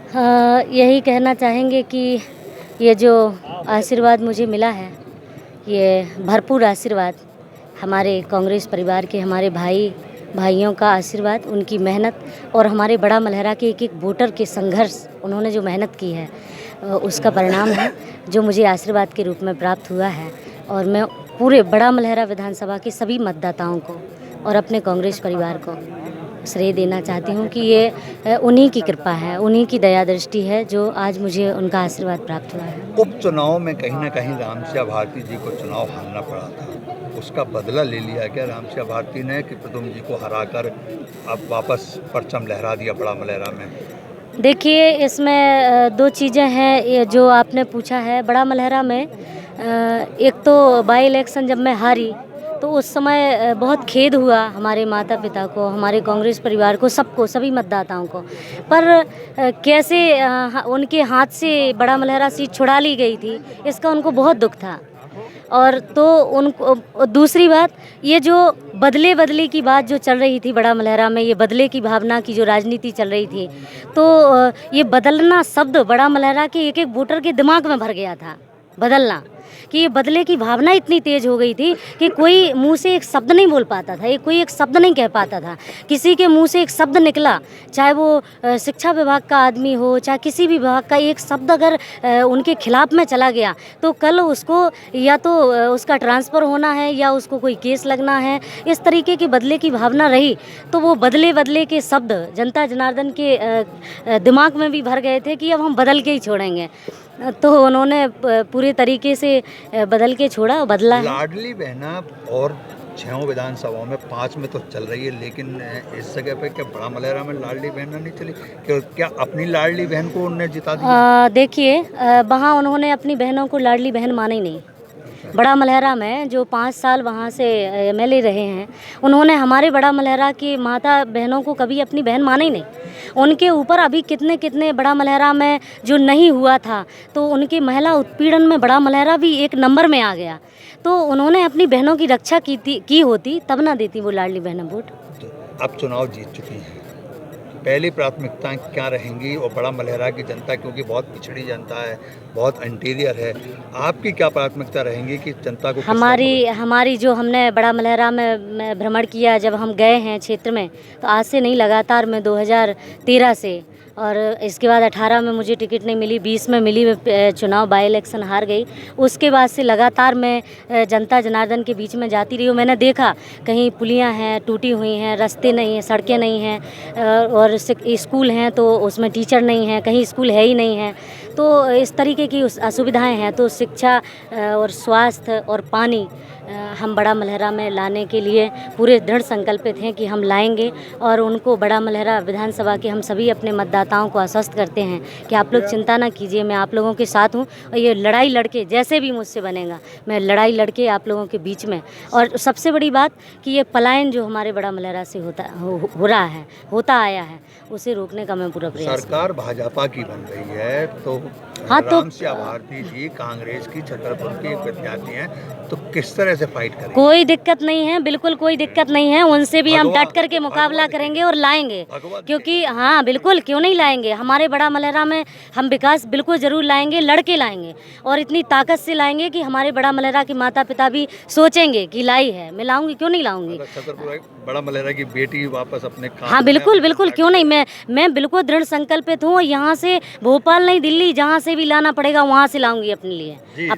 यही कहना चाहेंगे कि ये जो आशीर्वाद मुझे मिला है, ये भरपूर आशीर्वाद हमारे कांग्रेस परिवार के, हमारे भाइयों का आशीर्वाद, उनकी मेहनत और हमारे बड़ा मलहरा के एक एक वोटर के संघर्ष, उन्होंने जो मेहनत की है उसका परिणाम है जो मुझे आशीर्वाद के रूप में प्राप्त हुआ है। और मैं पूरे बड़ा मलहरा विधानसभा के सभी मतदाताओं को और अपने कांग्रेस परिवार को श्रेय देना चाहती हूँ कि ये उन्हीं की कृपा है, उन्हीं की दया दृष्टि है जो आज मुझे उनका आशीर्वाद प्राप्त हुआ है। उपचुनाव में कहीं ना कहीं रामसिया भारती जी को चुनाव हारना पड़ा था, उसका बदला ले लिया क्या रामसिया भारती ने कि प्रद्युम्न जी को हराकर अब वापस परचम लहरा दिया बड़ा मलहरा में? देखिए, इसमें दो चीज़ें हैं ये जो आपने पूछा है। बड़ा मलहरा में एक तो बाई इलेक्शन जब मैं हारी तो उस समय बहुत खेद हुआ हमारे माता पिता को, हमारे कांग्रेस परिवार को, सबको, सभी मतदाताओं को। पर कैसे उनके हाथ से बड़ा मलहरा सीट छुड़ा ली गई थी, इसका उनको बहुत दुख था। और तो उनको दूसरी बात, ये जो बदले की बात जो चल रही थी बड़ा मलहरा में, ये बदले की भावना की जो राजनीति चल रही थी, तो ये बदलना शब्द बड़ा मलहरा के एक एक वोटर के दिमाग में भर गया था। बदलना कि ये बदले की भावना इतनी तेज हो गई थी कि कोई मुंह से एक शब्द नहीं बोल पाता था, कोई एक शब्द नहीं कह पाता था। किसी के मुंह से एक शब्द निकला, चाहे वो शिक्षा विभाग का आदमी हो, चाहे किसी भी विभाग का, एक शब्द अगर उनके खिलाफ में चला गया तो कल उसको या तो उसका ट्रांसफ़र होना है या उसको कोई केस लगना है। इस तरीके की बदले की भावना रही तो वो बदले के शब्द जनता जनार्दन के दिमाग में भी भर गए थे कि अब हम बदल के ही छोड़ेंगे। तो उन्होंने पूरे तरीके से बदल के छोड़ा, बदला है। लाडली बहना और 6 विधानसभाओं में 5 में तो चल रही है, लेकिन इस जगह पे क्या बड़ा मलहरा में लाडली बहना नहीं चली? क्या अपनी लाडली बहन को उन्होंने जिता दिया? देखिए, वहाँ उन्होंने अपनी बहनों को लाडली बहन माना ही नहीं। बड़ा मलहरा में जो 5 साल वहाँ से एमएलए रहे हैं, उन्होंने हमारे बड़ा मलहरा की माता बहनों को कभी अपनी बहन माना ही नहीं। उनके ऊपर अभी कितने बड़ा मलहरा में जो नहीं हुआ था, तो उनके महिला उत्पीड़न में बड़ा मलहरा भी एक नंबर में आ गया। तो उन्होंने अपनी बहनों की रक्षा की होती तब ना देती वो लाडली बहन वोट। अब चुनाव जीत चुकी हैं, पहली प्राथमिकताएं क्या रहेंगी? और बड़ा मलहरा की जनता क्योंकि बहुत पिछड़ी जनता है, बहुत इंटीरियर है, आपकी क्या प्राथमिकता रहेंगी कि जनता को? हमारी जो हमने बड़ा मलहरा में भ्रमण किया, जब हम गए हैं क्षेत्र में, तो आज से नहीं, लगातार मैं 2013 से, और इसके बाद 18 में मुझे टिकट नहीं मिली, 20 में मिली, मैं चुनाव बाई इलेक्शन हार गई। उसके बाद से लगातार मैं जनता जनार्दन के बीच में जाती रही हूँ। मैंने देखा कहीं पुलियाँ हैं टूटी हुई हैं, रास्ते नहीं हैं, सड़कें नहीं हैं, और स्कूल हैं तो उसमें टीचर नहीं हैं, कहीं स्कूल है ही नहीं है। तो इस तरीके की असुविधाएं हैं। तो शिक्षा और स्वास्थ्य और पानी हम बड़ा मलहरा में लाने के लिए पूरे दृढ़ संकल्पित हैं कि हम लाएंगे। और उनको बड़ा मलहरा विधानसभा के हम सभी अपने मतदाताओं को आश्वस्त करते हैं कि आप लोग चिंता ना कीजिए, मैं आप लोगों के साथ हूँ। और ये लड़ाई लड़के जैसे भी मुझसे बनेगा, मैं लड़ाई लड़के आप लोगों के बीच में। और सबसे बड़ी बात कि ये पलायन जो हमारे बड़ा मलहरा से होता आया है, उसे रोकने का मैं पूरा प्रयास। सरकार भाजपा की बन रही है तो हाँ, तो रामसिया भारती जी कांग्रेस की छतरपुर की विद्यार्थी हैं, तो किस तरह से फाइट करेंगे? कोई दिक्कत नहीं है, बिल्कुल कोई दिक्कत नहीं है। उनसे भी हम डट करके मुकाबला करेंगे और लाएंगे, क्योंकि हाँ बिल्कुल, क्यों नहीं लाएंगे। हमारे बड़ा मलहरा में हम विकास बिल्कुल ज़रूर लाएंगे, लड़के लाएंगे, और इतनी ताकत से लाएंगे कि हमारे बड़ा मलहरा के माता पिता भी सोचेंगे कि लाई है, मैं लाऊंगी, क्यों नहीं लाऊंगी। छतरपुर बड़ा मलहरा की बेटी वापस अपने काम। हाँ बिल्कुल, क्यों नहीं। मैं बिल्कुल दृढ़ संकल्पित हूँ। यहाँ से भोपाल नहीं, दिल्ली, जहाँ से भी लाना पड़ेगा वहाँ से लाऊंगी अपने लिए।